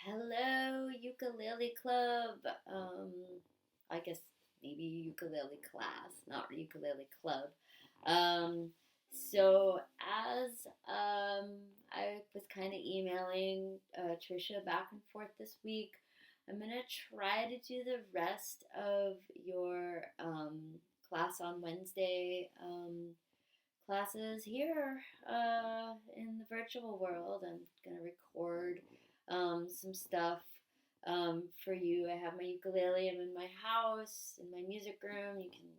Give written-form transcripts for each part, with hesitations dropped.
Hello, ukulele club. I guess maybe ukulele class, not ukulele club. Um, so as I was kind of emailing Trisha back and forth this week, I'm gonna try to do the rest of your class on Wednesday classes here in the virtual world. I'm gonna record some stuff for you. I have my ukulele. I'm in my house, in my music room. You can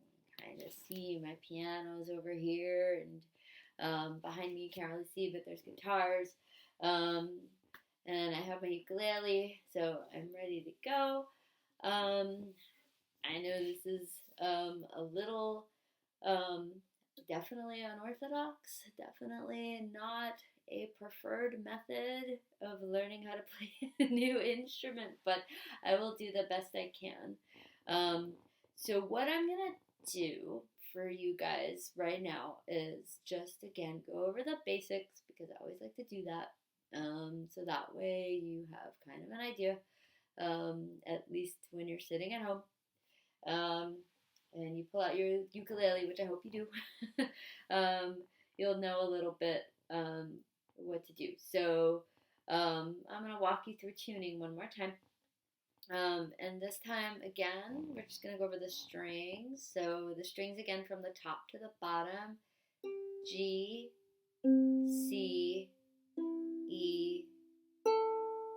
kind of see my piano's over here, and behind me you can't really see, but there's guitars. Um, and I have my ukulele, so I'm ready to go. Um, I know this is a little um, definitely unorthodox, definitely not a preferred method of learning how to play a new instrument, but I will do the best I can. Um, so, what I'm going to do for you guys right now is just again go over the basics because I always like to do that. So that way you have kind of an idea, at least when you're sitting at home. Um, and you pull out your ukulele, which I hope you do, you'll know a little bit what to do. So I'm going to walk you through tuning one more time. And this time, again, we're just going to go over the strings. So the strings again from the top to the bottom: G, C, E,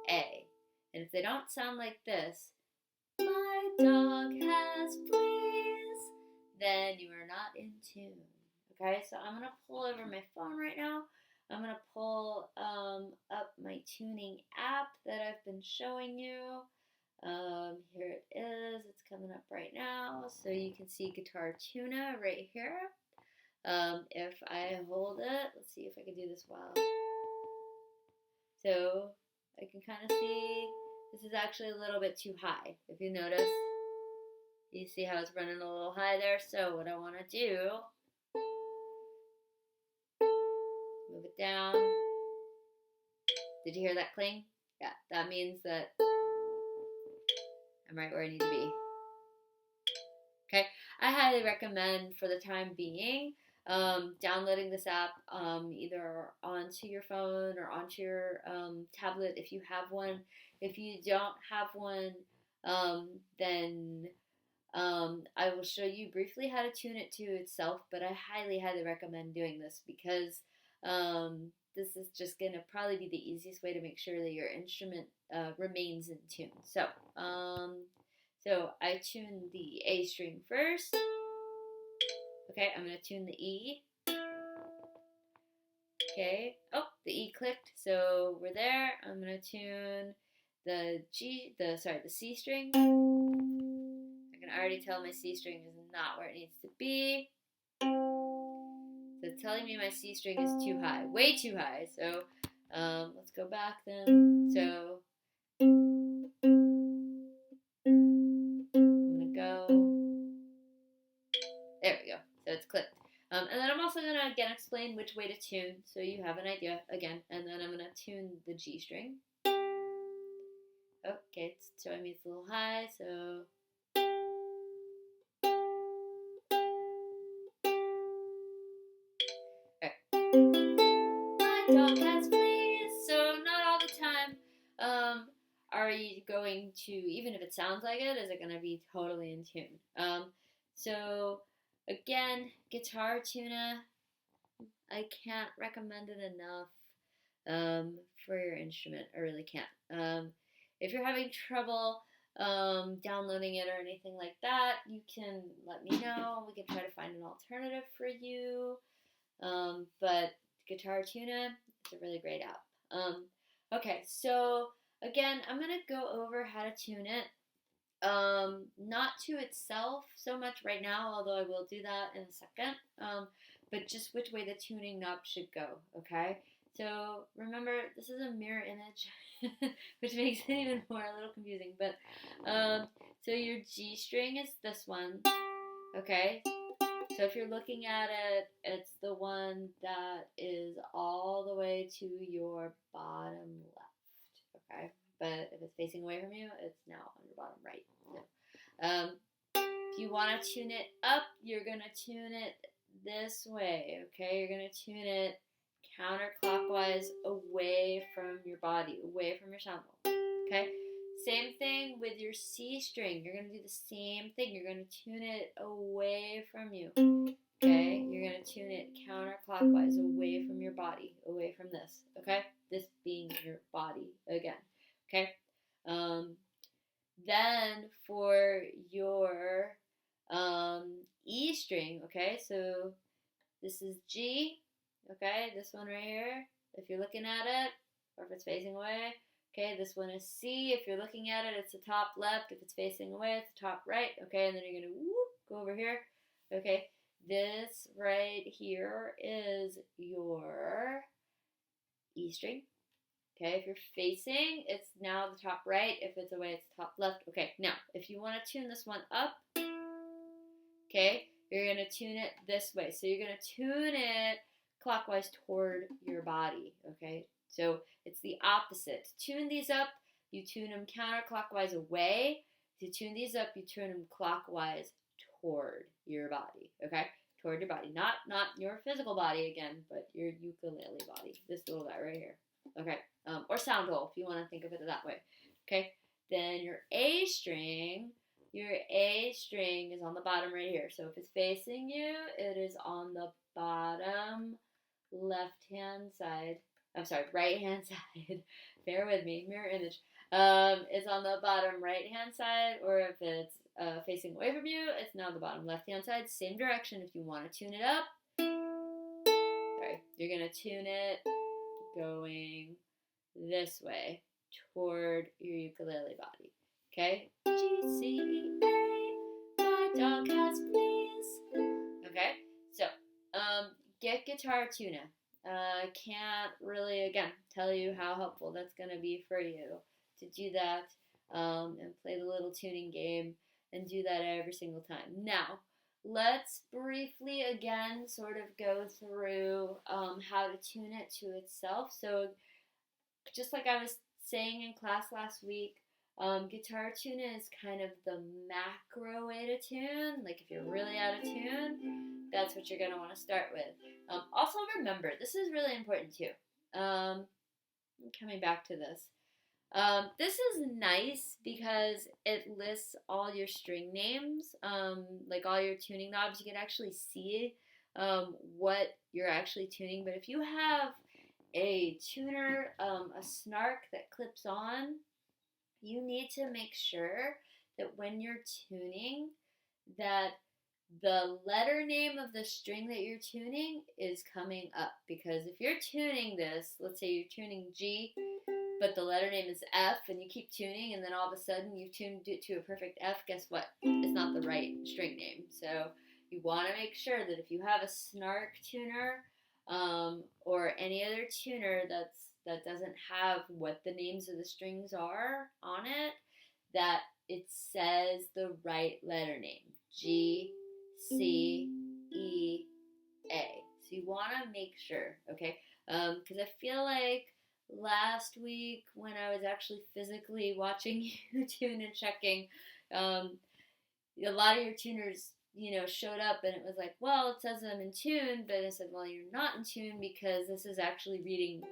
A. And if they don't sound like this, my dog has fleas, then you are not in tune. Okay, so I'm gonna pull over my phone right now. I'm gonna pull up my tuning app that I've been showing you. Here it is. It's coming up right now, so you can see Guitar Tuna right here. If I hold it, let's see if I can do this well. So I can kind of see this is actually a little bit too high. If you notice, you see how it's running a little high there. So what I want to do, move it down. Did you hear that cling? Yeah, that means that I'm right where I need to be. Okay, I highly recommend for the time being downloading this app either onto your phone or onto your tablet if you have one. If you don't have one, then I will show you briefly how to tune it to itself, but I highly, highly recommend doing this because this is just going to probably be the easiest way to make sure that your instrument remains in tune. So I tune the A string first. Okay, I'm going to tune the E. Okay, oh, the E clicked, so we're there. I'm going to tune the C string. I can already tell my C string is not where it needs to be. So it's telling me my C string is too high, way too high. So let's go back then. So I'm gonna go. There we go. So it's clicked. And then I'm also gonna again explain which way to tune, so you have an idea again. And then I'm gonna tune the G string. Okay, it's showing me it's a little high, so. My dog has fleas, so not all the time are you going to, even if it sounds like it, is it going to be totally in tune? So again, guitar tuna, I can't recommend it enough for your instrument. I really can't. If you're having trouble downloading it or anything like that, you can let me know. We can try to find an alternative for you. But Guitar Tuna, it's a really great app. Okay, so again, I'm gonna go over how to tune it. Not to itself so much right now, although I will do that in a second. But just which way the tuning knob should go. Okay. So remember, this is a mirror image, which makes it even more a little confusing. But so your G string is this one. Okay. So if you're looking at it, it's the one that is all the way to your bottom left, okay? but if it's facing away from you, it's now on your bottom right. So, if you want to tune it up, you're going to tune it this way, okay? You're going to tune it counterclockwise away from your body, away from your sound hole, okay? Same thing with your C string. You're going to do the same thing. You're going to tune it away from you, okay? You're going to tune it counterclockwise away from your body, away from this, okay? This being your body again, okay? Then for your E string, okay, so this is G, okay, this one right here, if you're looking at it, or if it's facing away, okay, this one is C, if you're looking at it, it's the top left, if it's facing away, it's the top right, okay, and then you're going to go over here, okay, this right here is your E string. Okay, if you're facing, it's now the top right. If it's away, it's the top left. Okay, now, if you want to tune this one up, okay, you're going to tune it this way. So you're going to tune it clockwise toward your body, okay? So it's the opposite. To tune these up, you tune them counterclockwise away. To tune these up, you tune them clockwise toward your body, okay? Toward your body. Not your physical body again, but your ukulele body. This little guy right here. Okay, or sound hole if you want to think of it that way. Okay, then your A string is on the bottom right here. So if it's facing you, it is on the bottom left-hand side. I'm sorry, right-hand side. Bear with me, mirror image. It's on the bottom right-hand side, or if it's facing away from you, it's now the bottom left-hand side. Same direction if you want to tune it up. Sorry, you're going to tune it going this way toward your ukulele body. Okay? G, C, E, A, my dog has fleas. Okay? So, get guitar tuna. Can't really, again, tell you how helpful that's going to be for you to do that and play the little tuning game and do that every single time. Now, let's briefly again sort of go through how to tune it to itself. So just like I was saying in class last week, guitar tune is kind of the macro way to tune. Like if you're really out of tune, that's what you're going to want to start with. Also remember, this is really important too. Coming back to this. This is nice because it lists all your string names, like all your tuning knobs. You can actually see what you're actually tuning. But if you have a tuner, a snark that clips on, you need to make sure that when you're tuning, that the letter name of the string that you're tuning is coming up. Because if you're tuning this, let's say you're tuning G, but the letter name is F, and you keep tuning, and then all of a sudden you've tuned it to a perfect F, guess what? It's not the right string name. So you want to make sure that if you have a snark tuner or any other tuner that doesn't have what the names of the strings are on it, that it says the right letter name. G, C, E, A. So you want to make sure, okay? Because I feel like last week when I was actually physically watching you tune and checking, a lot of your tuners, showed up and it was like, well, it says I'm in tune, but I said, well, you're not in tune because this is actually reading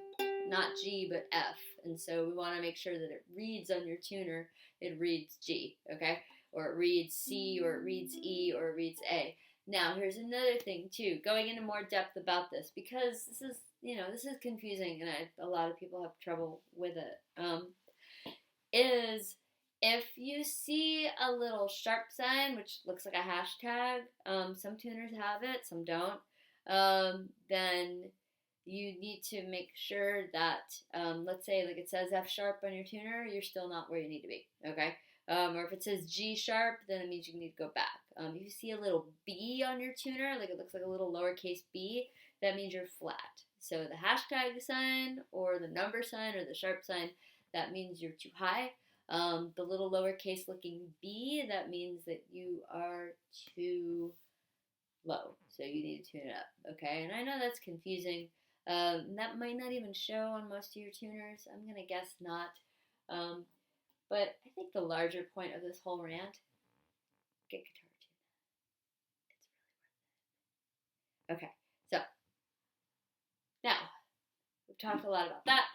not G but F, and so we want to make sure that it reads on your tuner, it reads G, okay? Or it reads C, or it reads E, or it reads A. Now, here's another thing too, going into more depth about this, because this is confusing and a lot of people have trouble with it, is if you see a little sharp sign, which looks like a hashtag, some tuners have it, some don't, then you need to make sure that, let's say like it says F sharp on your tuner, you're still not where you need to be, okay? Or if it says G sharp, then it means you need to go back. If you see a little B on your tuner, like it looks like a little lowercase b, that means you're flat. So the hashtag sign or the number sign or the sharp sign, that means you're too high. The little lowercase looking b, that means that you are too low. So you need to tune it up, okay? And I know that's confusing. That might not even show on most of your tuners. I'm going to guess not. But I think the larger point of this whole rant, get guitar tune. It's really worth it. Okay, so now we've talked a lot about that.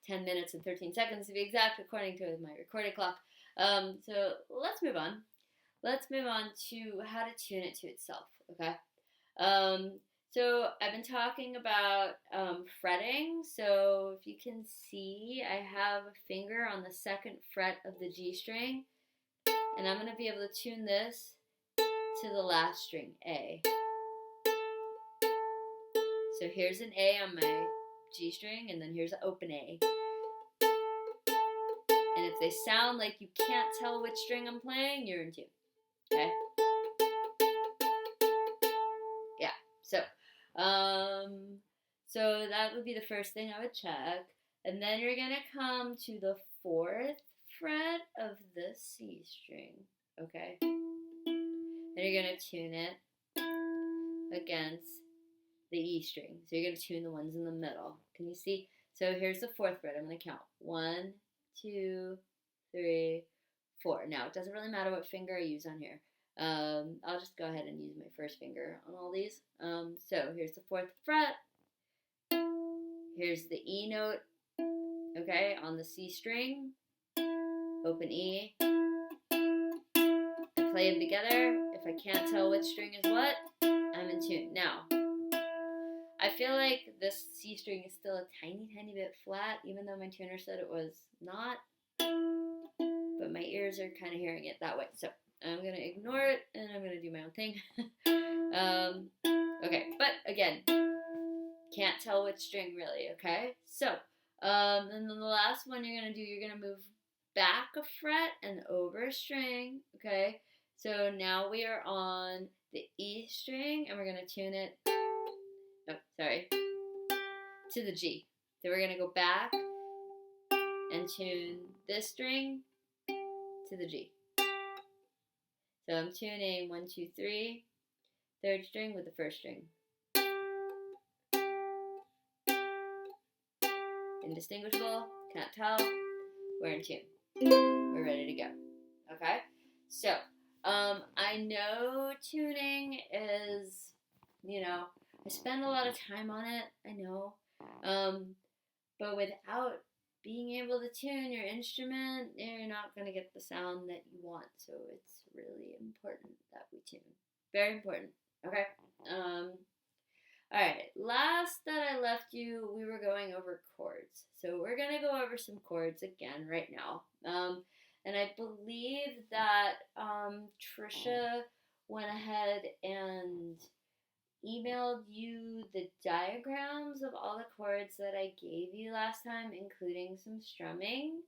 10 minutes and 13 seconds to be exact, according to my recorded clock. So let's move on. Let's move on to how to tune it to itself, okay? So I've been talking about fretting. So if you can see, I have a finger on the second fret of the G string, and I'm going to be able to tune this to the last string, A. So here's an A on my G string, and then here's an open A. And if they sound like you can't tell which string I'm playing, you're in tune. Okay? Yeah. So that would be the first thing I would check. And then you're going to come to the 4th fret of the C string. Okay? And you're going to tune it against the E string. So you're going to tune the ones in the middle. Can you see? So here's the 4th fret. I'm going to count 1, 2, 3, 4. Now, it doesn't really matter what finger I use on here. I'll just go ahead and use my first finger on all these. So here's the 4th fret. Here's the E note, okay, on the C string. Open E. I play them together. If I can't tell which string is what, I'm in tune. Now, I feel like this C string is still a tiny, tiny bit flat, even though my tuner said it was not. But my ears are kind of hearing it that way. So I'm going to ignore it, and I'm going to do my own thing. Okay, but again, can't tell which string really, okay? So, and then the last one you're going to do, you're going to move back a fret and over a string, okay? So now we are on the E string, and we're going to tune it, to the G. So we're going to go back and tune this string to the G. So I'm tuning 1, 2, 3, 3rd string with the 1st string. Indistinguishable, can't tell, we're in tune. We're ready to go. Okay? So, I know tuning is, I spend a lot of time on it, I know. But without being able to tune your instrument, you're not going to get the sound that you want. So it's really important that we tune. Very important. Okay? Alright, last that I left you, we were going over chords. So we're going to go over some chords again right now. And I believe that Trisha went ahead and emailed you the diagrams of all the chords that I gave you last time, including some strumming.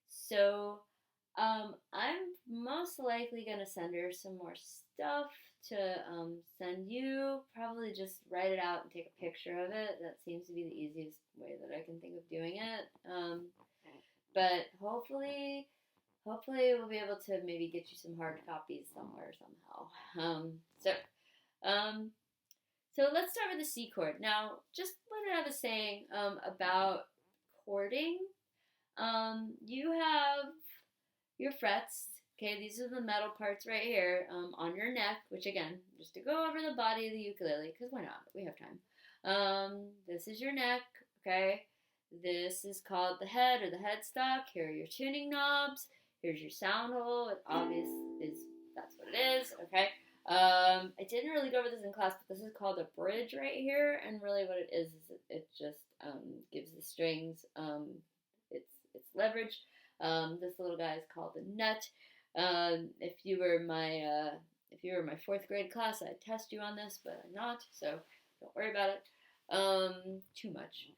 So I'm most likely going to send her some more stuff to send you. Probably just write it out and take a picture of it. That seems to be the easiest way that I can think of doing it. But hopefully we'll be able to maybe get you some hard copies somewhere somehow. So let's start with the C chord. Now, just what I was saying about chording, you have your frets. Okay, these are the metal parts right here on your neck, which again, just to go over the body of the ukulele, because why not? We have time. This is your neck, okay? This is called the head or the headstock. Here are your tuning knobs. Here's your sound hole. That's what it is, okay? I didn't really go over this in class, but this is called a bridge right here, and really what it is it just gives the strings its leverage. This little guy is called a nut. If you were my 4th grade class, I'd test you on this, but I'm not, so don't worry about it too much.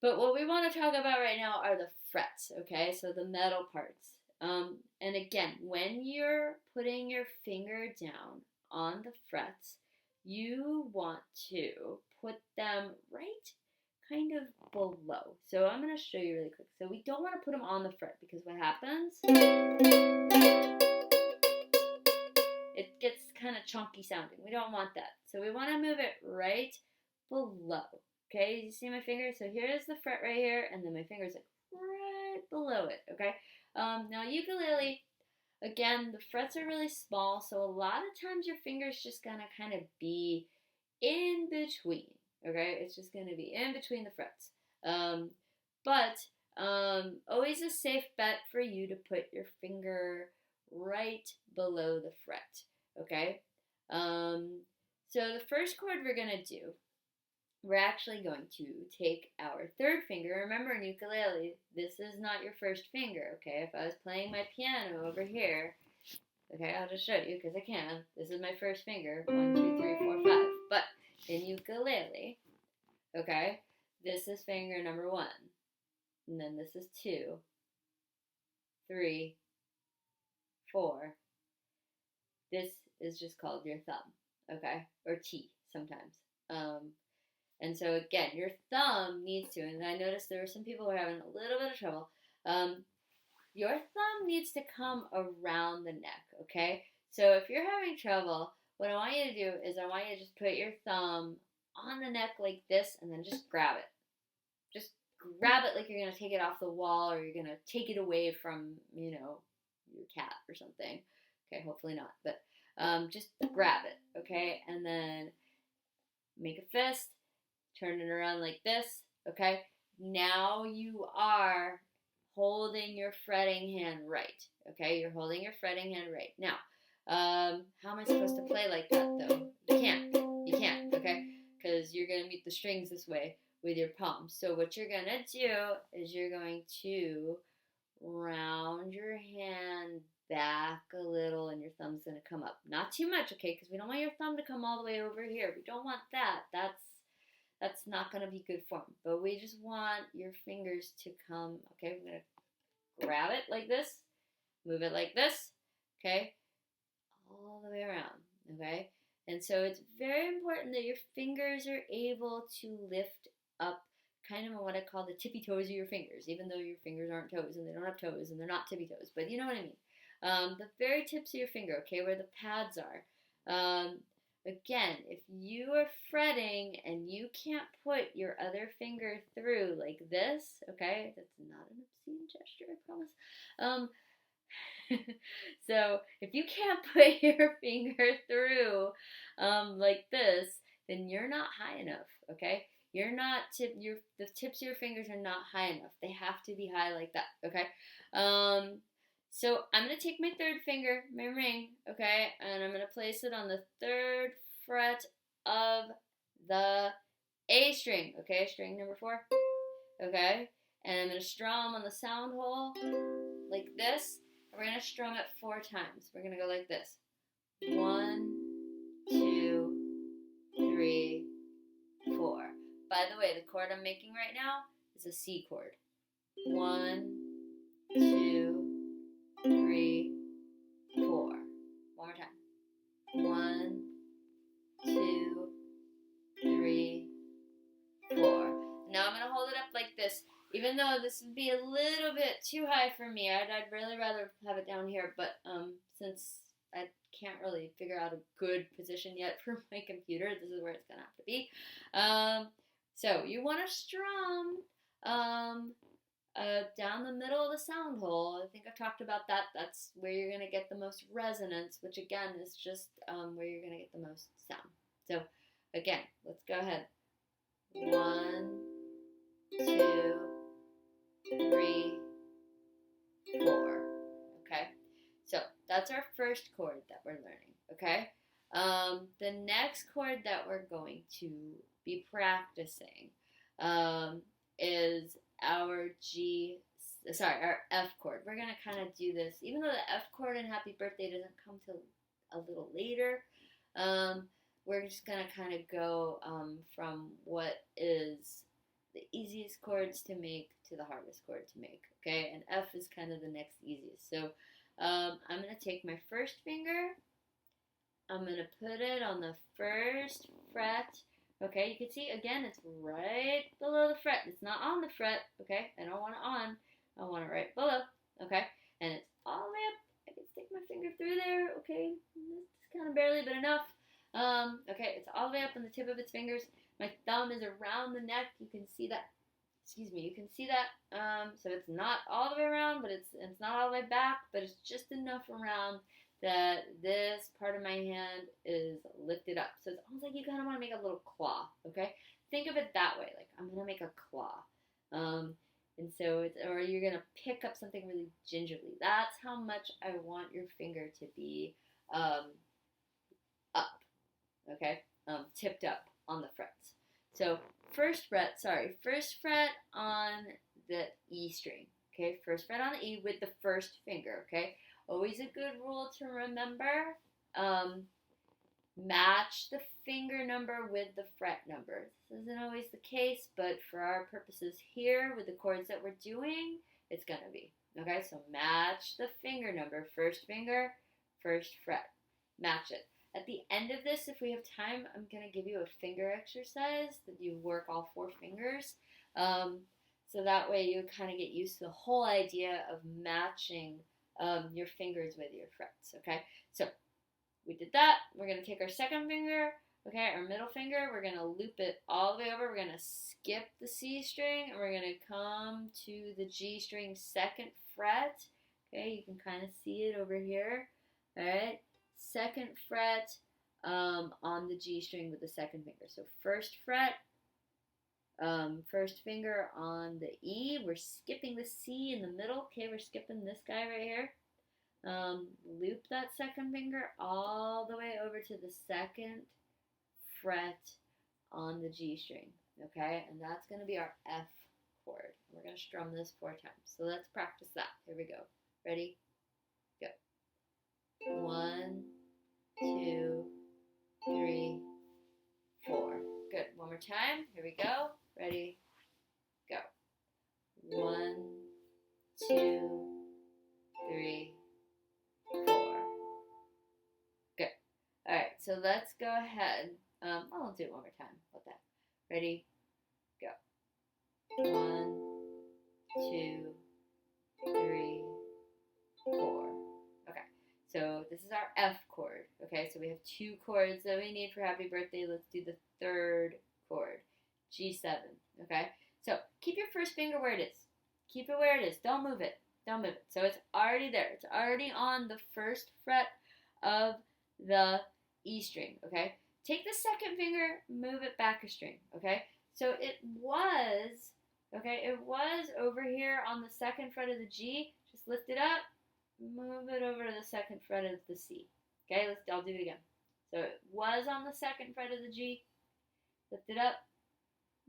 But what we want to talk about right now are the frets, okay? So the metal parts. And again, when you're putting your finger down on the frets, you want to put them right kind of below. So I'm going to show you really quick. So we don't want to put them on the fret because what happens? It gets kind of chunky sounding. We don't want that. So we want to move it right below. Okay, you see my finger? So here's the fret right here, and then my finger's like right below below it, okay? Now ukulele, again, the frets are really small, so a lot of times your fingers just gonna kind of be in between, okay? It's just gonna be in between the frets. But always a safe bet for you to put your finger right below the fret, okay? So the first chord we're gonna do, we're actually going to take our third finger. Remember, in ukulele, this is not your first finger, okay? If I was playing my piano over here, okay, I'll just show you because I can. This is my first finger, 1, 2, 3, 4, 5. But in ukulele, okay, this is finger number 1. And then this is 2, 3, 4. This is just called your thumb, okay? Or T sometimes. And so again, your thumb needs to, and I noticed there were some people who were having a little bit of trouble. Your thumb needs to come around the neck, okay? So if you're having trouble, what I want you to do is I want you to just put your thumb on the neck like this and then just grab it. Just grab it like you're going to take it off the wall or you're going to take it away from, your cat or something. Okay, hopefully not, but just grab it, okay? And then make a fist, turn it around like this, okay? Now you are holding your fretting hand right, okay? You're holding your fretting hand right. Now, how am I supposed to play like that, though? You can't, okay? Because you're going to meet the strings this way with your palms. So what you're going to do is you're going to round your hand back a little and your thumb's going to come up. Not too much, okay? Because we don't want your thumb to come all the way over here. We don't want that. That's not going to be good form. But we just want your fingers to come, okay? We're going to grab it like this, move it like this, okay? All the way around, okay? And so it's very important that your fingers are able to lift up kind of what I call the tippy toes of your fingers, even though your fingers aren't toes and they don't have toes and they're not tippy toes, but you know what I mean. The very tips of your finger, okay, where the pads are. Again, if you are fretting and you can't put your other finger through like this, okay, that's not an obscene gesture, I promise. So if you can't put your finger through like this, then you're not high enough, okay? You're not the tips of your fingers are not high enough. They have to be high like that, okay? So I'm going to take my third finger, my ring, okay, and I'm going to place it on the 3rd fret of the A string, okay, string number 4, okay? And I'm going to strum on the sound hole like this. We're going to strum it 4 times. We're going to go like this. 1, 2, 3, 4. By the way, the chord I'm making right now is a C chord. 1, 2, 3, 4. One more time. 1, 2, 3, 4. Now I'm going to hold it up like this. Even though this would be a little bit too high for me, I'd really rather have it down here. But since I can't really figure out a good position yet for my computer, this is where it's going to have to be. So you want to strum down the middle of the sound hole. I think I've talked about that. That's where you're going to get the most resonance, which again is just where you're going to get the most sound. So again, let's go ahead. 1, 2, 3, 4. Okay, so that's our first chord that we're learning. Okay, the next chord that we're going to be practicing is our our F chord. We're gonna kind of do this, even though the F chord in Happy Birthday doesn't come till a little later. We're just gonna kind of go from what is the easiest chords to make to the hardest chord to make, okay? And F is kind of the next easiest. So I'm going to take my first finger, I'm going to put it on the 1st fret, okay? You can see, again, it's right below the fret. It's not on the fret, okay? I don't want it on. I want it right below, okay? And it's all the way up. I can stick my finger through there, okay? It's kind of barely, but enough. Okay, it's all the way up on the tip of its fingers. My thumb is around the neck. You can see that excuse me, you can see that, so it's not all the way around, but it's not all the way back, but it's just enough around that this part of my hand is lifted up. So it's almost like you kind of want to make a little claw, okay? Think of it that way, like I'm going to make a claw. And so it's, or you're going to pick up something really gingerly. That's how much I want your finger to be up, okay? Tipped up on the frets. So first fret on the E string, okay? First fret on the E with the first finger, okay? Always a good rule to remember. Match the finger number with the fret number. This isn't always the case, but for our purposes here, with the chords that we're doing, it's going to be. Okay, so match the finger number. First finger, first fret. Match it. At the end of this, if we have time, I'm going to give you a finger exercise that you work all 4 fingers. So that way you kind of get used to the whole idea of matching your fingers with your frets. Okay, so we did that. We're going to take our second finger, okay, our middle finger. We're going to loop it all the way over. We're going to skip the C string, and we're going to come to the G string second fret. Okay, you can kind of see it over here. All right, second fret on the G string with the second finger. So first fret, first finger on the E. We're skipping the C in the middle. Okay, we're skipping this guy right here. Loop that second finger all the way over to the second fret on the G string, okay? And that's going to be our F chord. We're going to strum this 4 times. So let's practice that. Here we go. Ready? Go. 1, 2, 3, 4. Good. One more time. Here we go. Ready? Go. 1, 2, 3, 4. Good. All right, so let's go ahead. I'll do it one more time. About that. Ready? Go. 1, 2, 3, 4. Okay, so this is our F chord. Okay, so we have 2 chords that we need for happy birthday. Let's do the third chord, G7. Okay, so keep your first finger where it is. Keep it where it is. Don't move it. Don't move it. So it's already there. It's already on the first fret of the E string, okay? Take the second finger, move it back a string, okay? So it was over here on the second fret of the G. Just lift it up, move it over to the second fret of the C. Okay, I'll do it again. So it was on the second fret of the G. Lift it up,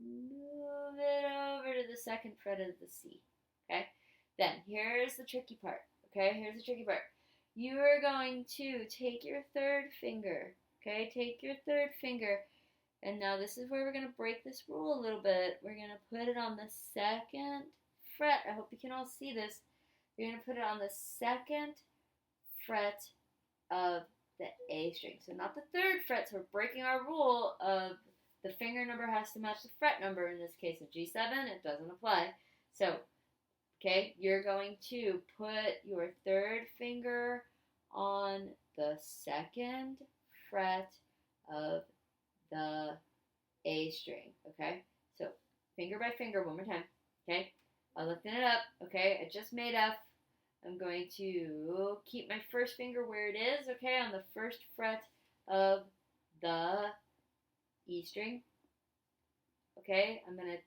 move it over to the second fret of the C, okay? Then, here's the tricky part, okay? Here's the tricky part. You are going to take your third finger, okay? Take your third finger, and now this is where we're going to break this rule a little bit. We're going to put it on the second fret. I hope you can all see this. You're going to put it on the second fret of the A string. So not the third fret, so we're breaking our rule of the finger number has to match the fret number. In this case of G7, it doesn't apply. So, okay, you're going to put your third finger on the second fret of the A string, okay? So finger by finger one more time, okay? I'm lifting it up, okay? I just made F. I'm going to keep my first finger where it is, okay, on the first fret of the E string, okay? I'm going to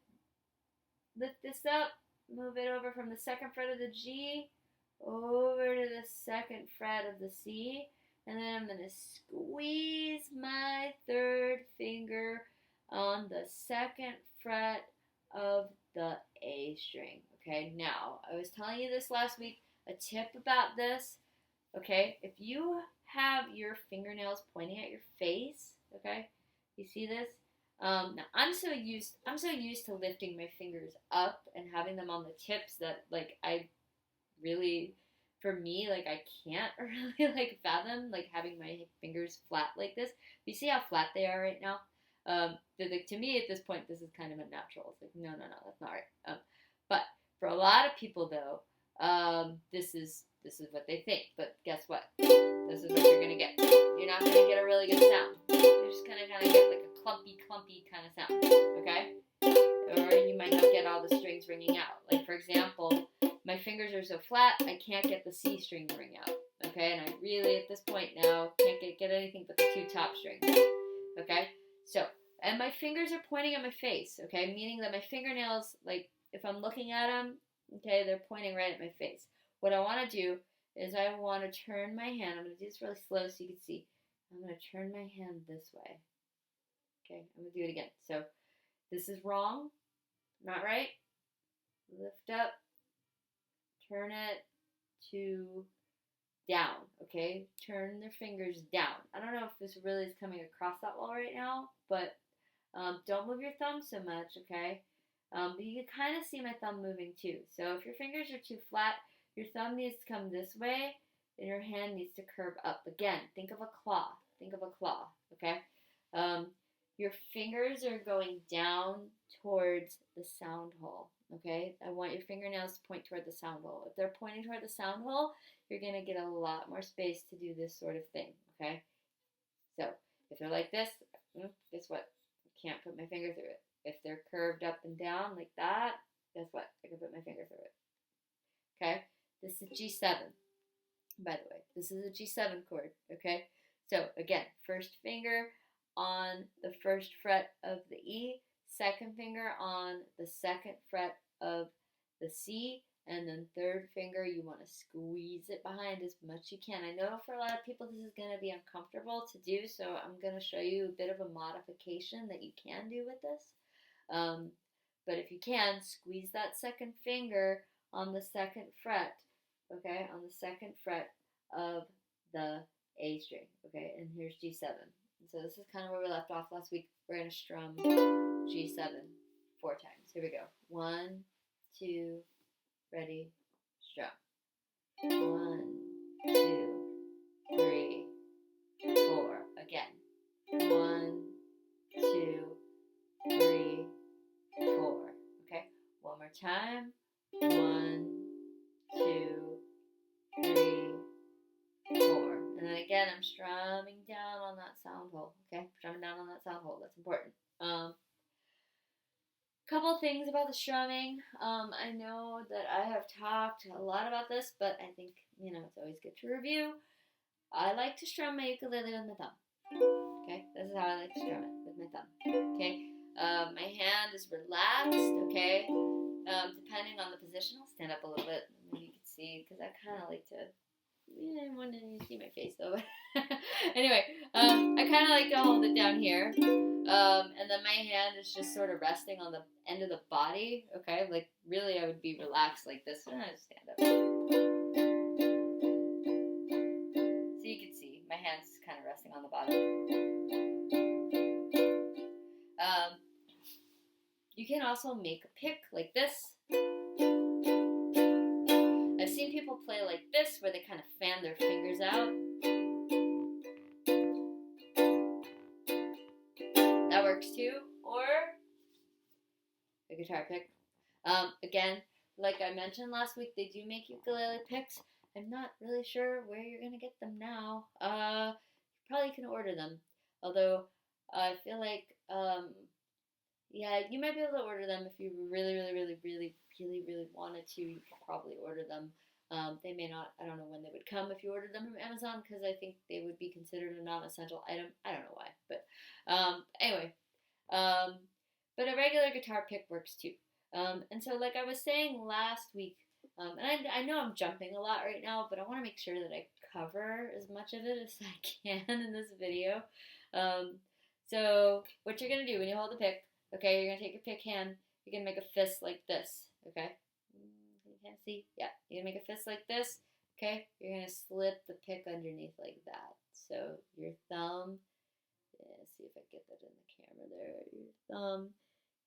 lift this up, move it over from the second fret of the G over to the second fret of the C, and then I'm going to squeeze my third finger on the second fret of the A string. Okay, now, I was telling you this last week, a tip about this, okay, if you have your fingernails pointing at your face, okay, you see this? Now I'm so used to lifting my fingers up and having them on the tips that like I really, for me, like I can't really like fathom like having my fingers flat like this. You see how flat they are right now? To me at this point this is kind of unnatural. It's like no, that's not right. But for a lot of people though, this is what they think. But guess what? This is what you're gonna get. You're not gonna get a really good sound. You're just gonna kind of get like a clumpy kind of sound. Okay? or you might not get all the strings ringing out. Like for example, my fingers are so flat, I can't get the C string to ring out. Okay, and I really, at this point now, can't get anything but the 2 top strings. Okay, so, and my fingers are pointing at my face, okay, meaning that my fingernails, like, if I'm looking at them, okay, they're pointing right at my face. What I want to do is I want to turn my hand, I'm going to do this really slow so you can see. I'm going to turn my hand this way. Okay, I'm going to do it again. So, this is wrong, not right. Lift up, turn it to down, okay? Turn their fingers down. I don't know if this really is coming across that well right now, but don't move your thumb so much, okay? But you can kind of see my thumb moving too. So if your fingers are too flat, your thumb needs to come this way, and your hand needs to curve up. Again, think of a claw. Think of a claw, okay? Your fingers are going down towards the sound hole, okay? I want your fingernails to point toward the sound hole. If they're pointing toward the sound hole, you're going to get a lot more space to do this sort of thing, okay? So if they're like this, guess what? I can't put my finger through it. If they're curved up and down like that, guess what? I can put my finger through it, okay? This is G7, by the way. This is a G7 chord, okay? So again, first finger on the first fret of the E, second finger on the second fret of the C, and then third finger, you want to squeeze it behind as much as you can. I know for a lot of people this is going to be uncomfortable to do, so I'm going to show you a bit of a modification that you can do with this. But if you can, squeeze that second finger on the second fret, okay, on the second fret of the A string, okay, and here's G7. So this is kind of where we left off last week. We're going to strum G7 4 times. Here we go. 1, 2, ready, strum. 1, 2, 3, 4. Again. 1, 2, 3, 4. Okay. One more time. 1, 2, 3, 4. And then again, I'm strumming down on that sound hole. Okay, strumming down on that sound hole. That's important. Couple things about the strumming. I know that I have talked a lot about this, but I think it's always good to review. I like to strum my ukulele with my thumb. Okay, this is how I like to strum it, with my thumb. Okay, my hand is relaxed. Okay, depending on the position, I'll stand up a little bit. You can see because I kind of like to. When did you see my face though? Anyway, I kind of like to hold it down here, and then my hand is just sort of resting on the end of the body. Okay, like really, I would be relaxed like this, and I just stand up. So you can see my hand's kind of resting on the bottom. You can also make a pick like this. I've seen people play like this, where they kind of fan their fingers out. That works too. Or a guitar pick. Again, like I mentioned last week, they do make ukulele picks. I'm not really sure where you're going to get them now. You probably can order them. Although, I feel like, you might be able to order them if you really wanted to. You could probably order them. They may not, I don't know when they would come if you ordered them from Amazon, because I think they would be considered a non-essential item. I don't know why, but anyway. But a regular guitar pick works too. And so like I was saying last week, and I know I'm jumping a lot right now, but I want to make sure that I cover as much of it as I can in this video. So what you're going to do when you hold the pick, okay, you're going to take your pick hand, you're going to make a fist like this, okay? You can't see? Yeah, you're going to make a fist like this, okay? You're going to slip the pick underneath like that. So your thumb, see if I get that in the camera there, your thumb,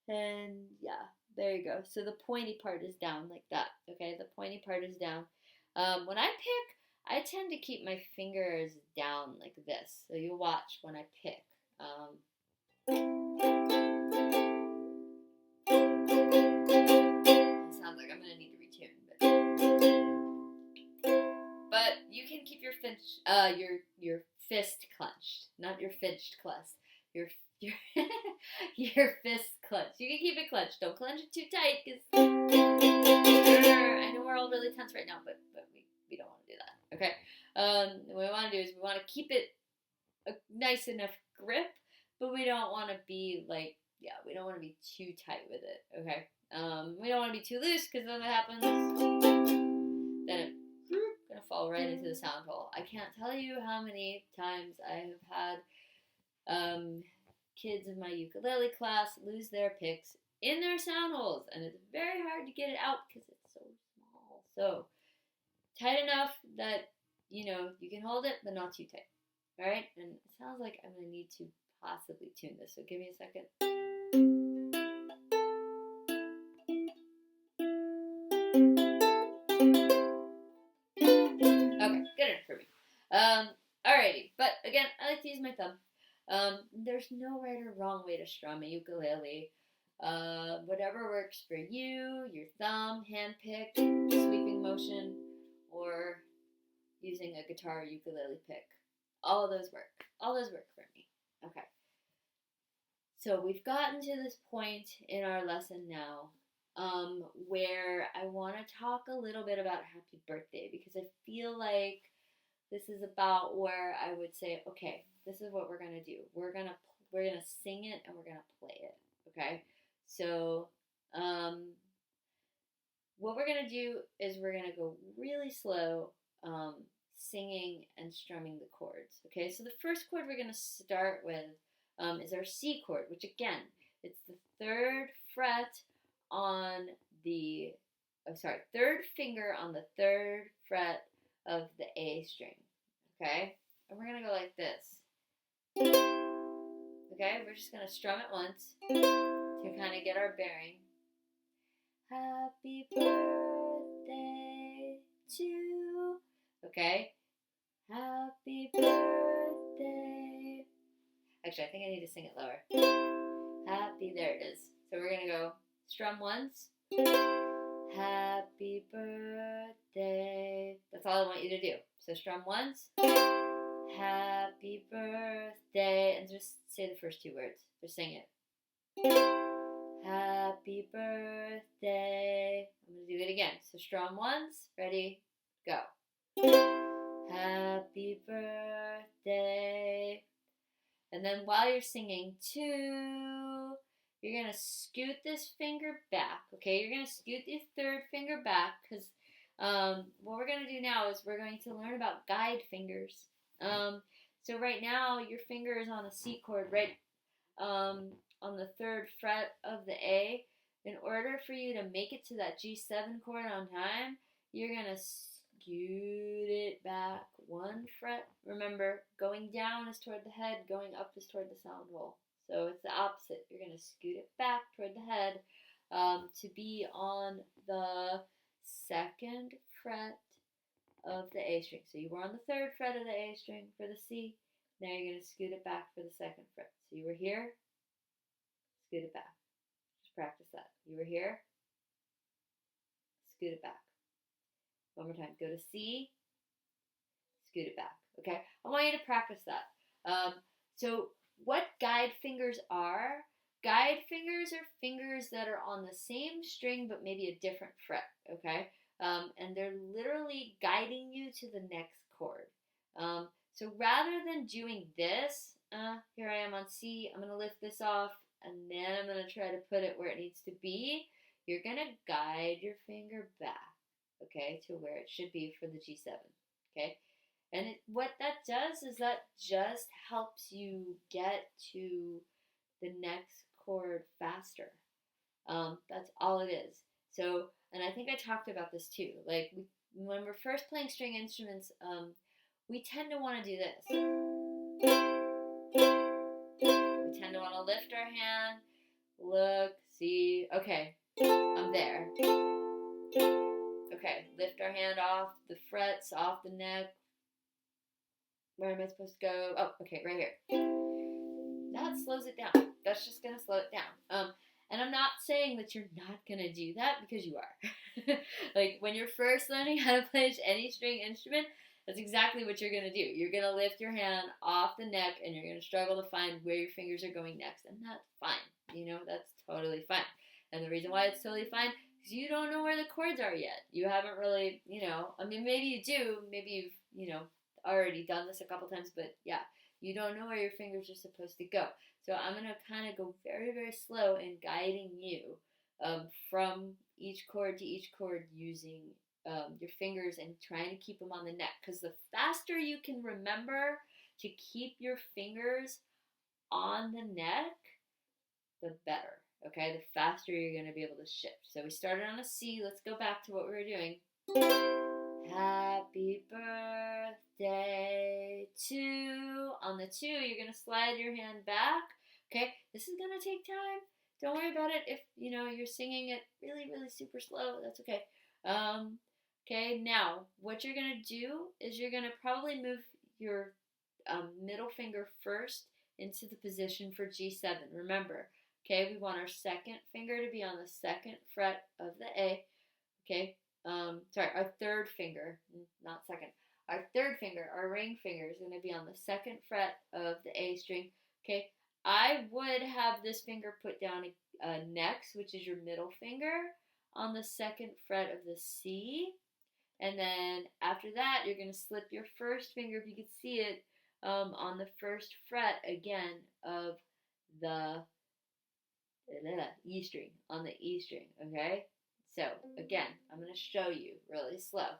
and yeah, there you go. So the pointy part is down like that, okay? The pointy part is down. When I pick, I tend to keep my fingers down like this. So you watch when I pick. Sounds like I'm gonna need to retune, but you can keep your fist clenched, not your finched clenched. Your your fist clenched. You can keep it clenched. Don't clench it too tight, because I know we're all really tense right now, but we don't want to do that. Okay. What we want to do is we want to keep it a nice enough grip, but we don't want to be like, we don't want to be too tight with it. Okay. We don't want to be too loose, because then what happens? Then it's gonna fall right into the sound hole. I can't tell you how many times I have had kids in my ukulele class lose their picks in their sound holes, and it's very hard to get it out because it's so small. So tight enough that you can hold it, but not too tight. All right, and it sounds like I'm gonna need to possibly tune this. So give me a second. Okay, good enough for me. Alrighty, but again, I like to use my thumb. There's no right or wrong way to strum a ukulele. Whatever works for you, your thumb, hand pick, sweeping motion, or using a guitar or ukulele pick. All of those work. All those work for me. Okay. So we've gotten to this point in our lesson now where I want to talk a little bit about happy birthday, because I feel like this is about where I would say, okay, this is what we're gonna do. We're gonna sing it and we're gonna play it. Okay. So what we're gonna do is we're gonna go really slow, singing and strumming the chords. Okay. So the first chord we're gonna start with is our C chord, which again, it's the third fret on the, third finger on the third fret of the A string. Okay? And we're going to go like this. Okay? We're just going to strum it once to kind of get our bearing. Happy birthday to, okay? Happy birthday. Actually, I think I need to sing it lower. Happy, there it is. So we're going to go strum once. Happy birthday. That's all I want you to do. So strum once. Happy birthday. And just say the first two words. Just sing it. Happy birthday. I'm going to do it again. So strum once. Ready? Go. Happy birthday. And then while you're singing two, you're going to scoot this finger back, okay? You're going to scoot the third finger back, because what we're going to do now is we're going to learn about guide fingers. So right now, your finger is on a C chord, right on the third fret of the A. In order for you to make it to that G7 chord on time, you're going to scoot it back one fret. Remember, going down is toward the head, going up is toward the sound hole. So it's the opposite. You're going to scoot it back toward the head to be on the second fret of the A string. So you were on the third fret of the A string for the C. Now you're going to scoot it back for the second fret. So you were here, scoot it back. Just practice that. You were here, scoot it back. One more time. Go to C, scoot it back. Okay? I want you to practice that. So what guide fingers are fingers that are on the same string but maybe a different fret. Okay? And they're literally guiding you to the next chord. So rather than doing this, here I am on C, I'm going to lift this off, and then I'm going to try to put it where it needs to be. You're going to guide your finger back, okay, to where it should be for the G7, okay? And what that does is that just helps you get to the next chord faster. That's all it is. So, and I think I talked about this too. Like, when we're first playing string instruments, we tend to want to do this. We tend to want to lift our hand, look, see, okay, I'm there. Okay, lift our hand off the frets, off the neck. Where am I supposed to go? Oh, okay, right here. That slows it down. That's just going to slow it down. And I'm not saying that you're not going to do that, because you are. Like, when you're first learning how to play any string instrument, That's exactly what you're going to do. You're going to lift your hand off the neck and you're going to struggle to find where your fingers are going next. And that's fine. That's totally fine. And the reason why it's totally fine is you don't know where the chords are yet. You haven't really, maybe you do. Maybe you've, already done this a couple times, but yeah, you don't know where your fingers are supposed to go. So I'm going to kind of go very, very slow in guiding you from each chord to each chord using your fingers and trying to keep them on the neck. Because the faster you can remember to keep your fingers on the neck, the better. Okay, the faster you're going to be able to shift. So we started on a C. Let's go back to what we were doing. Happy birthday to. On the 2, you're going to slide your hand back. Okay, this is going to take time. Don't worry about it if, you're singing it really, really super slow. That's okay. Okay, now, what you're going to do is you're going to probably move your middle finger first into the position for G7. Remember, okay, we want our second finger to be on the second fret of the A. Okay, our third finger, not second. Our third finger, our ring finger, is going to be on the second fret of the A string. Okay, I would have this finger put down next, which is your middle finger, on the second fret of the C. And then after that, you're going to slip your first finger, if you could see it, on the first fret again of the E string, on the E string, okay? So, again, I'm going to show you really slow,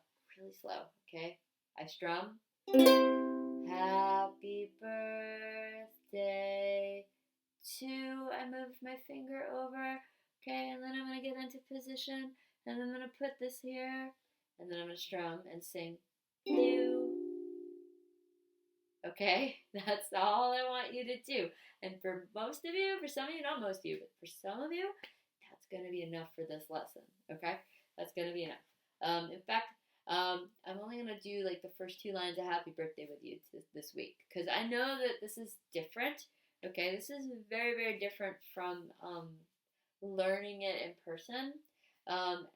okay? I strum. Happy birthday to. I move my finger over, okay? And then I'm going to get into position, and I'm going to put this here, and then I'm going to strum and sing you. Okay, that's all I want you to do. And for most of you, for some of you, not most of you, but for some of you, that's going to be enough for this lesson. Okay, that's going to be enough. In fact, I'm only going to do like the first 2 lines of Happy Birthday with you this week because I know that this is different. Okay, this is very, very different from learning it in person.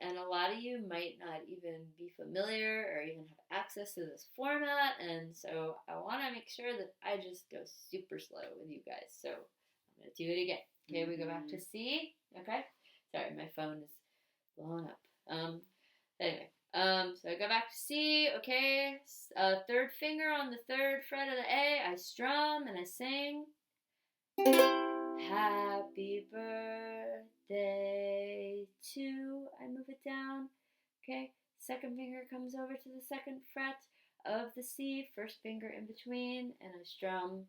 And a lot of you might not even be familiar or even have access to this format, and so I want to make sure that I just go super slow with you guys. So I'm going to do it again. Okay, we go back to C. Okay, sorry, my phone is blowing up. Anyway, so I go back to C. Okay, third finger on the third fret of the A. I strum and I sing. Happy birthday to. I move it down. Okay, second finger comes over to the second fret of the C, first finger in between, and I strum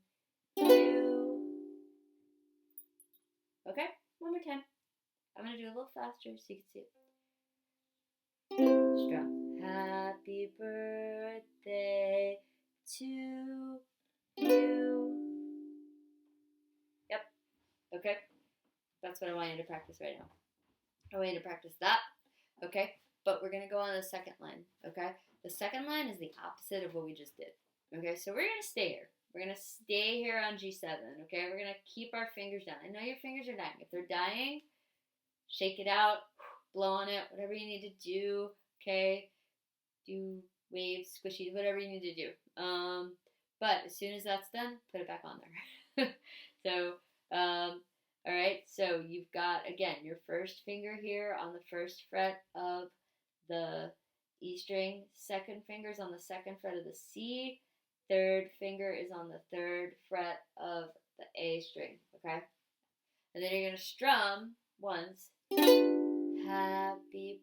you. Okay, one more time. I'm going to do it a little faster so you can see it. Strum. Happy birthday to you. Yep. Okay. That's what I want you to practice right now. I want you to practice that. Okay. But we're going to go on the second line. Okay. The second line is the opposite of what we just did. Okay. So we're going to stay here. We're going to stay here on G7. Okay. We're going to keep our fingers down. I know your fingers are dying. If they're dying, shake it out. Blow on it. Whatever you need to do. Okay. Do waves, squishy, whatever you need to do. But as soon as that's done, put it back on there. So, all right. So you've got, again, your first finger here on the first fret of the E string. Second finger's on the second fret of the C. Third finger is on the third fret of the A string. Okay. And then you're going to strum once. Happy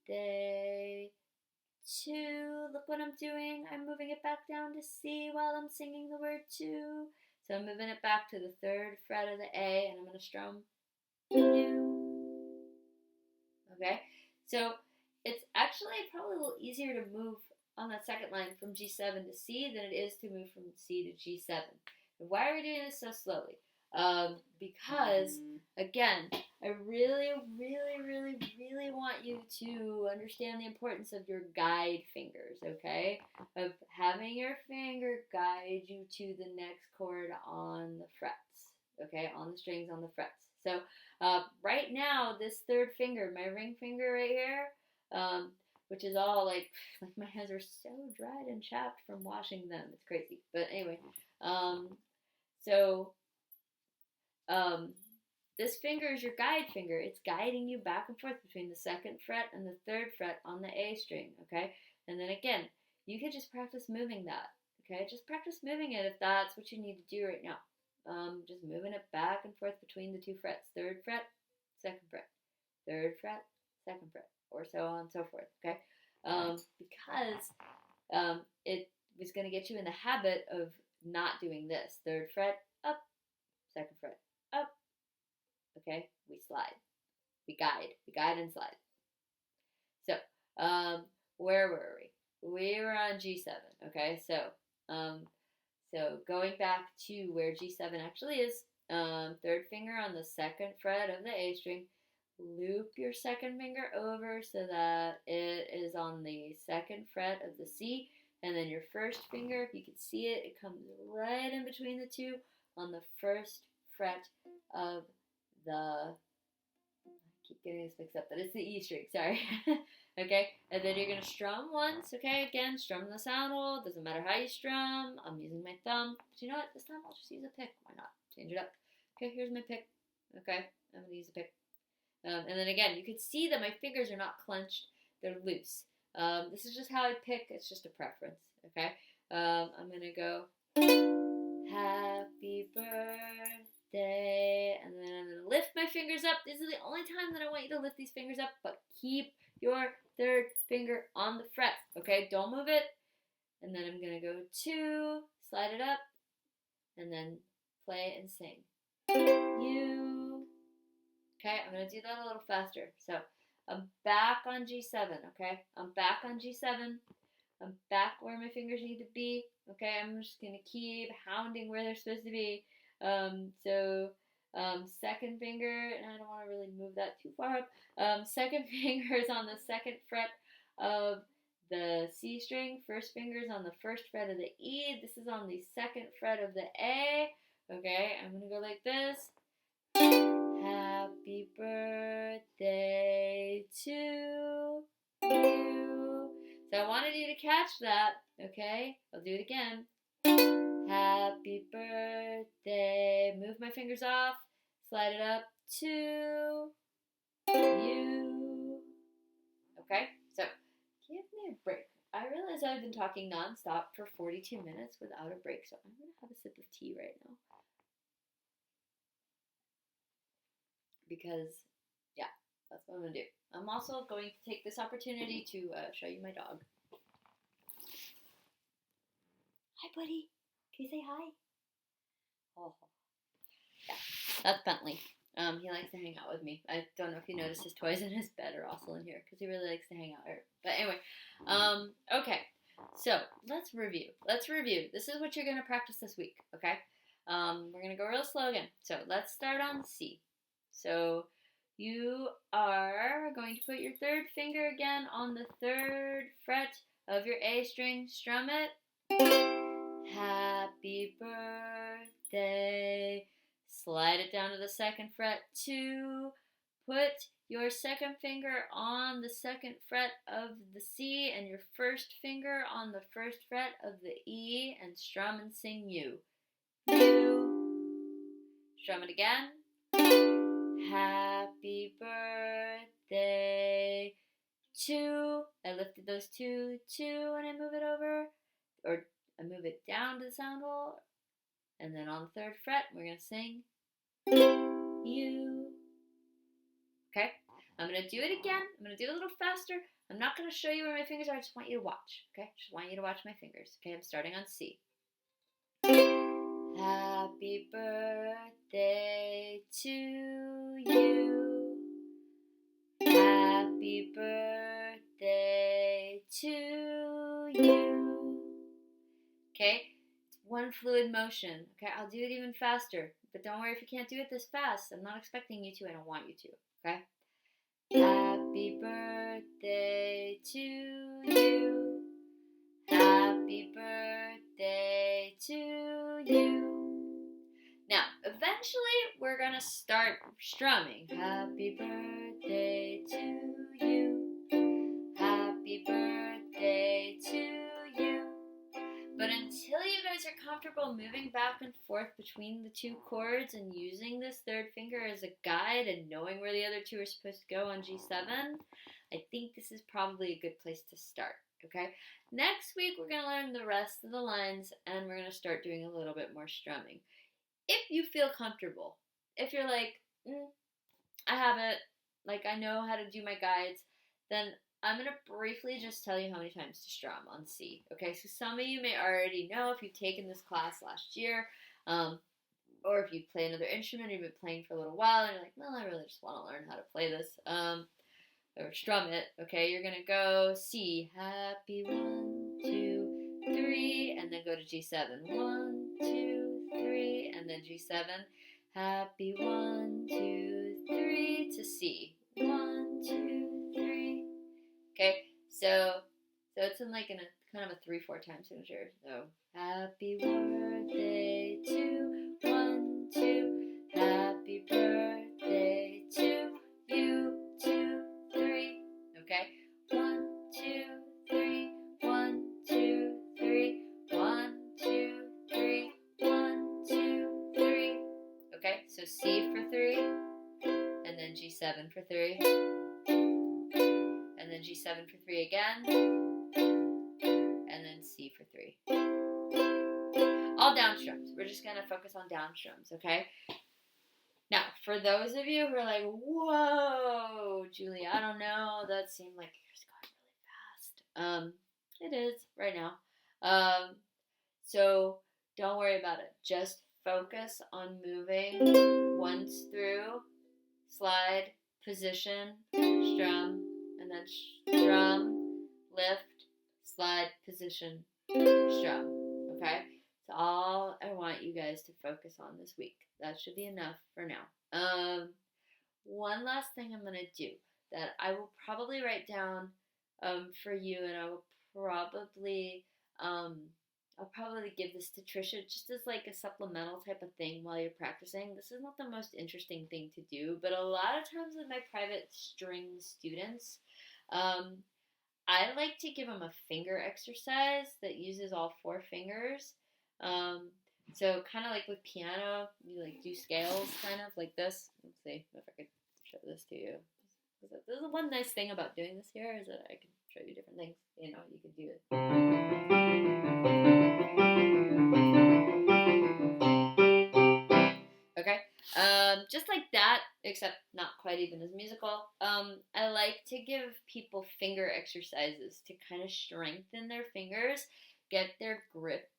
birthday to. Look what I'm doing. I'm moving it back down to C while I'm singing the word to. So I'm moving it back to the third fret of the A, and I'm going to strum you. Okay? So it's actually probably a little easier to move on that second line from G7 to C than it is to move from C to G7. And why are we doing this so slowly? Because, again, I really, really, really, really want you to understand the importance of your guide fingers, okay? Of having your finger guide you to the next chord on the frets, okay? On the strings, on the frets. So, right now, this third finger, my ring finger right here, which is all like my hands are so dried and chapped from washing them. It's crazy. But anyway, um, so um, this finger is your guide finger. It's guiding you back and forth between the second fret and the third fret on the A string, okay? And then again, you could just practice moving that, okay? Just practice moving it if that's what you need to do right now. Just moving it back and forth between the two frets. Third fret, second fret. Third fret, second fret, or so on and so forth, okay? Because it was going to get you in the habit of not doing this. Third fret, up, second fret, up, okay? We slide. We guide and slide. So, where were we? We were on G7, okay? So going back to where G7 actually is, third finger on the second fret of the A string, loop your second finger over so that it is on the second fret of the C, and then your first finger, if you can see it, it comes right in between the two on the first fret of the, I keep getting this mixed up, but it's the E string, sorry. Okay, and then you're going to strum once, okay, again, strum the sound hole, doesn't matter how you strum, I'm using my thumb, but you know what, this time I'll just use a pick, why not, change it up. Okay, here's my pick, okay, I'm going to use a pick. And then again, you can see that my fingers are not clenched, they're loose. This is just how I pick, it's just a preference, okay? I'm going to go, happy birthday, and then I'm going to lift my fingers up. This is the only time that I want you to lift these fingers up, but keep your third finger on the fret, okay? Don't move it. And then I'm going to go 2, slide it up, and then play and sing. You. Okay, I'm going to do that a little faster. So I'm back on G7, okay? I'm back on G7. I'm back where my fingers need to be, okay? I'm just going to keep hounding where they're supposed to be. Second finger, and I don't want to really move that too far up. Second finger is on the second fret of the C string. First finger is on the first fret of the E. This is on the second fret of the A. Okay, I'm going to go like this. Happy birthday to you. So I wanted you to catch that, okay? I'll do it again. Happy birthday. Move my fingers off. Slide it up to you. Okay, so give me a break. I realize I've been talking nonstop for 42 minutes without a break, so I'm going to have a sip of tea right now. Because, yeah, that's what I'm going to do. I'm also going to take this opportunity to show you my dog. Hi, buddy. Can you say hi? Oh, yeah, that's Bentley. He likes to hang out with me. I don't know if you noticed his toys in his bed are also in here because he really likes to hang out here. But anyway, okay. So let's review. This is what you're going to practice this week, okay? We're going to go real slow again. So let's start on C. So you are going to put your third finger again on the third fret of your A string. Strum it. Happy birthday. Slide it down to the second fret. 2. Put your second finger on the second fret of the C and your first finger on the first fret of the E and strum and sing you. You. Strum it again. Happy birthday to. I lifted those 2, and I move it over, or I move it down to the sound hole, and then on the third fret, we're going to sing you. Okay? I'm going to do it again. I'm going to do it a little faster. I'm not going to show you where my fingers are. I just want you to watch. Okay? Just want you to watch my fingers. Okay? I'm starting on C. Happy birthday to you. Happy birthday to you. Okay? It's one fluid motion. Okay? I'll do it even faster. But don't worry if you can't do it this fast. I'm not expecting you to. I don't want you to. Okay? Happy birthday to you. Happy birthday to you. Now, eventually, we're going to start strumming. Happy birthday to you. Happy are comfortable moving back and forth between the two chords and using this third finger as a guide and knowing where the other two are supposed to go on G7, I think this is probably a good place to start, okay? Next week, we're going to learn the rest of the lines, and we're going to start doing a little bit more strumming. If you feel comfortable, if you're like, I have it, like I know how to do my guides, then I'm going to briefly just tell you how many times to strum on C. Okay, so some of you may already know if you've taken this class last year, or if you play another instrument, you've been playing for a little while, and you're like, well, I really just want to learn how to play this, or strum it. Okay, you're going to go C, happy 1, 2, 3, and then go to G7. 1, 2, 3, and then G7. Happy 1, 2, 3 to C. 1, 2, 3. Okay, so it's in like in a kind of a 3/4 time signature. So happy birthday to 1, 2. Happy birthday to you 2, 3. Okay, 1, 2, 3. 1, 2, 3. 1, 2, 3. 1, 2, 3. Okay, so C for 3, and then G7 for 3, and then G7 for 3 again, and then C for 3. All down strums. We're just going to focus on down strums, okay? Now, for those of you who are like, whoa, Julie, I don't know, that seemed like yours going really fast. It is right now. So don't worry about it. Just focus on moving once through, slide, position, strum, and then strum, lift, slide, position, strum. Okay? That's all I want you guys to focus on this week. That should be enough for now. One last thing I'm going to do that I will probably write down for you, and I will probably I'll probably give this to Trisha just as like a supplemental type of thing while you're practicing. This is not the most interesting thing to do, but a lot of times with my private string students, I like to give them a finger exercise that uses all 4 fingers. So kind of like with piano, you like do scales kind of like this. Let's see if I could show this to you. This is one nice thing about doing this here is that I can show you different things. You know, you can do it. Okay, just like that, except not quite even as musical. I like to give people finger exercises to kind of strengthen their fingers, get their grip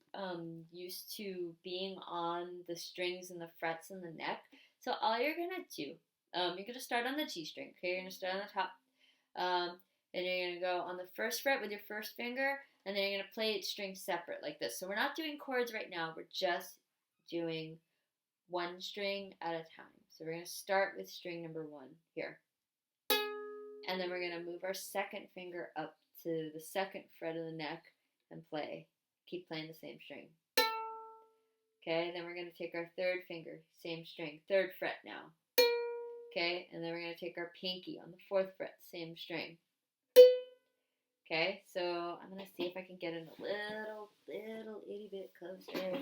used to being on the strings and the frets and the neck. So all you're gonna do, you're gonna start on the G string. Okay, you're gonna start on the top, and you're gonna go on the first fret with your first finger, and then you're gonna play each string separate like this. So we're not doing chords right now. We're just doing one string at a time. So we're going to start with string number 1 here. And then we're going to move our second finger up to the second fret of the neck and play. Keep playing the same string. Okay, then we're going to take our third finger, same string, 3rd fret now. Okay, and then we're going to take our pinky on the 4th fret, same string. Okay, so I'm going to see if I can get it a little itty bit closer.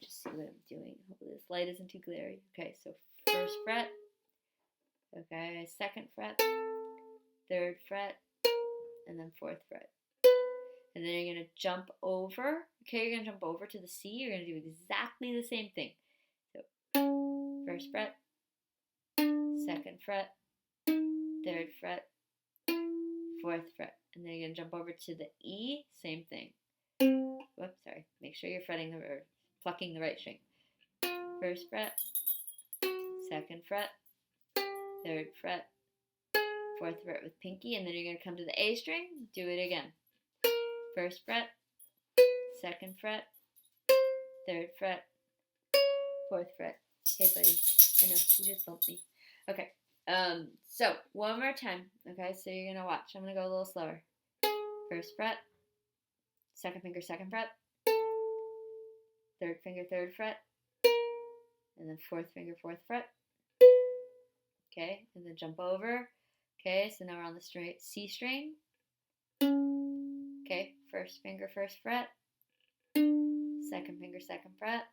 Just see what I'm doing. Hopefully this light isn't too glary. Okay, so 1st fret. Okay, 2nd fret, 3rd fret, and then 4th fret. And then you're going to jump over. Okay, you're going to jump over to the C. You're going to do exactly the same thing. So 1st fret, 2nd fret, 3rd fret, 4th fret. And then you're going to jump over to the E. Same thing. Whoops, sorry. Make sure you're plucking the right string. 1st fret, 2nd fret, 3rd fret, 4th fret with pinky, and then you're going to come to the A string, do it again. 1st fret, 2nd fret, 3rd fret, 4th fret. Hey buddy, I know, you just bumped me. Okay, so one more time. Okay, so you're going to watch. I'm going to go a little slower. 1st fret, 2nd finger, 2nd fret, 3rd finger, 3rd fret, and then 4th finger, 4th fret. Okay, and then jump over. Okay, so now we're on the straight C string. Okay, 1st finger, 1st fret, second finger, second fret,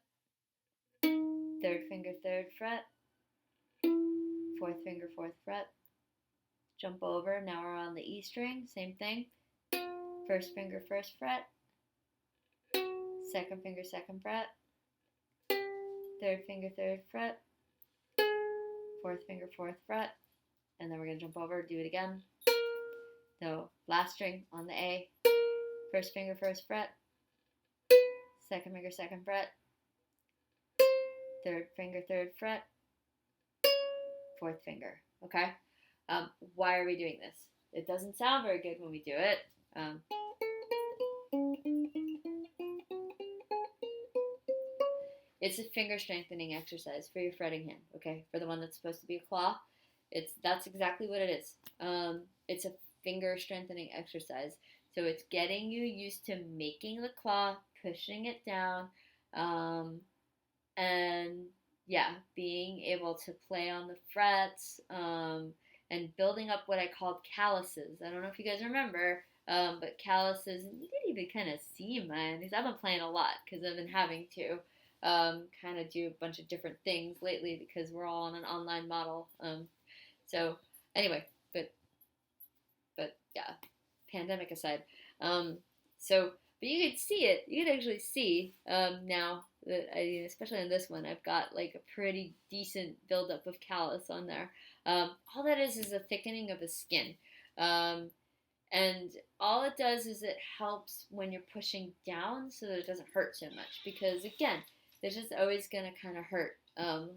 third finger, third fret, fourth finger, fourth fret, jump over. Now we're on the E string, same thing. First finger, first fret, second finger, second fret, third finger, third fret, fourth finger, fourth fret, and then we're going to jump over, do it again. So last string on the A, first finger, first fret, second finger, second fret, third finger, third fret, fourth finger, okay? Why are we doing this? It doesn't sound very good when we do it. It's a finger strengthening exercise for your fretting hand, okay? For the one that's supposed to be a claw, that's exactly what it is. It's a finger strengthening exercise. So it's getting you used to making the claw, pushing it down, and yeah, being able to play on the frets, and building up what I called calluses. I don't know if you guys remember, but calluses, you can even kind of see mine because I've been playing a lot because I've been having to kind of do a bunch of different things lately because we're all on an online model. So anyway, but yeah, pandemic aside. But you could see it. You could actually see now that especially on this one, I've got like a pretty decent buildup of callus on there. All that is a thickening of the skin. And all it does is it helps when you're pushing down so that it doesn't hurt so much. Because again, it's just always going to kind of hurt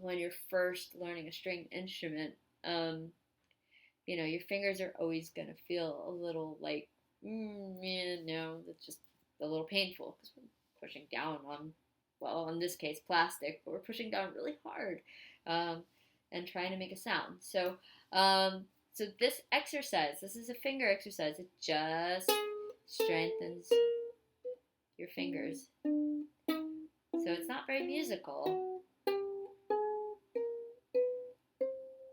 when you're first learning a stringed instrument. Your fingers are always going to feel a little like, it's just a little painful because we're pushing down on, well, in this case, plastic, but we're pushing down really hard and trying to make a sound. So this exercise, this is a finger exercise. It just strengthens your fingers. So it's not very musical.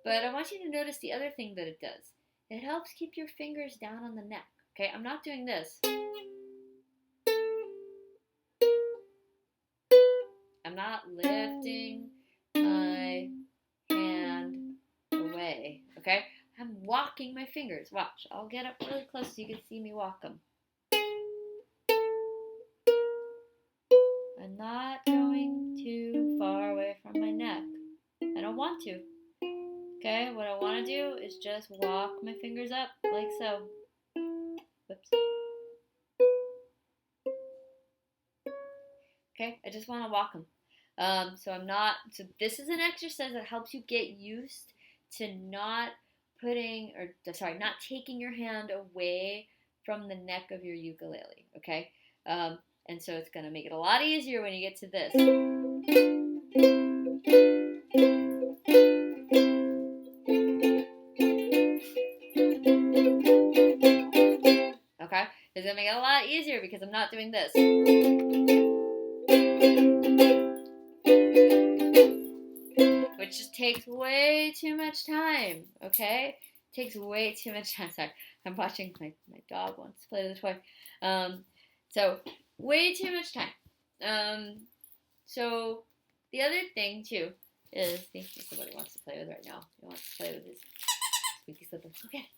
But I want you to notice the other thing that it does. It helps keep your fingers down on the neck. Okay, I'm not doing this. I'm not lifting my hand away. Okay, I'm walking my fingers. Watch, I'll get up really close so you can see me walk them. I'm not going too far away from my neck. I don't want to. Okay, what I want to do is just walk my fingers up like so. Whoops. Okay, I just want to walk them. So this is an exercise that helps you get used to not taking your hand away from the neck of your ukulele, okay? And so it's going to make it a lot easier when you get to this. Okay? It's going to make it a lot easier because I'm not doing this. Which just takes way too much time, okay? Takes way too much time. Sorry, I'm watching my dog wants to play with a toy. So, way too much time. So, the other thing, too, is, somebody wants to play with right now. He wants to play with his squeaky slipper. Okay.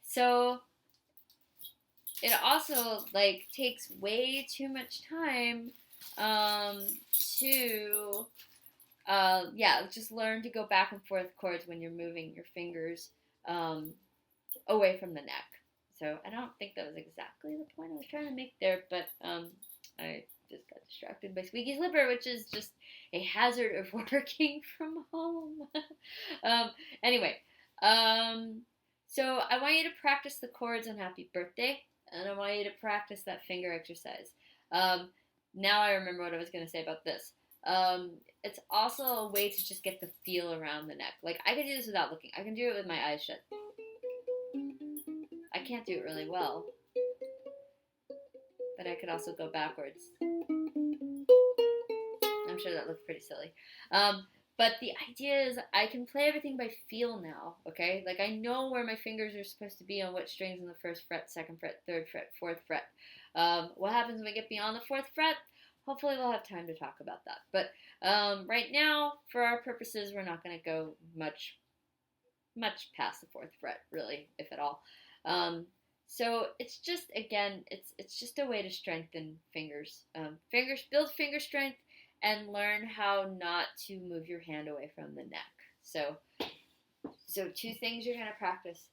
So, it also, takes way too much time, to just learn to go back and forth chords when you're moving your fingers away from the neck. So I don't think that was exactly the point I was trying to make there, but I just got distracted by squeaky slipper, which is just a hazard of working from home. Anyway, so I want you to practice the chords on Happy Birthday, and I want you to practice that finger exercise. Now I remember what I was going to say about this. It's also a way to just get the feel around the neck. Like, I can do this without looking. I can do it with my eyes shut. I can't do it really well, but I could also go backwards. I'm sure that looked pretty silly. But the idea is I can play everything by feel now, okay? Like, I know where my fingers are supposed to be on what strings on the first fret, second fret, third fret, fourth fret. What happens when we get beyond the fourth fret? hopefully we'll have time to talk about that. But right now, for our purposes, we're not going to go much past the fourth fret, really, if at all. So it's just, again, it's just a way to strengthen fingers. Build finger strength and learn how not to move your hand away from the neck. So two things you're going to practice.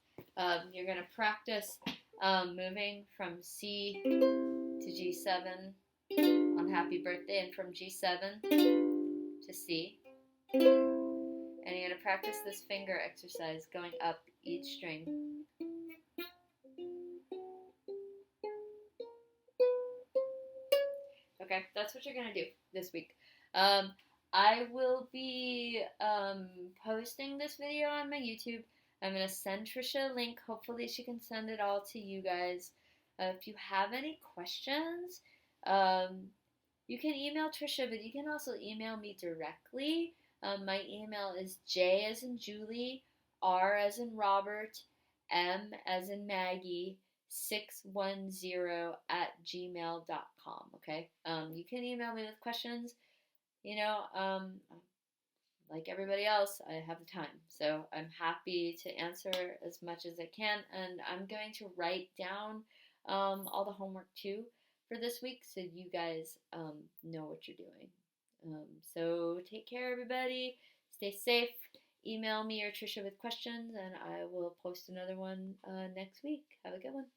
You're going to practice moving from C to G7 on Happy Birthday, and from G7 to C. And you're going to practice this finger exercise going up each string. Okay, that's what you're going to do this week. I will be posting this video on my YouTube. I'm going to send Trisha a link. Hopefully she can send it all to you guys. If you have any questions, you can email Trisha, but you can also email me directly. My email is J as in Julie, R as in Robert, M as in Maggie, 610@gmail.com. Okay? You can email me with questions. Like everybody else, I have the time. So I'm happy to answer as much as I can. And I'm going to write down all the homework too for this week so you guys know what you're doing. So take care, everybody. Stay safe. Email me or Trisha with questions, and I will post another one next week. Have a good one.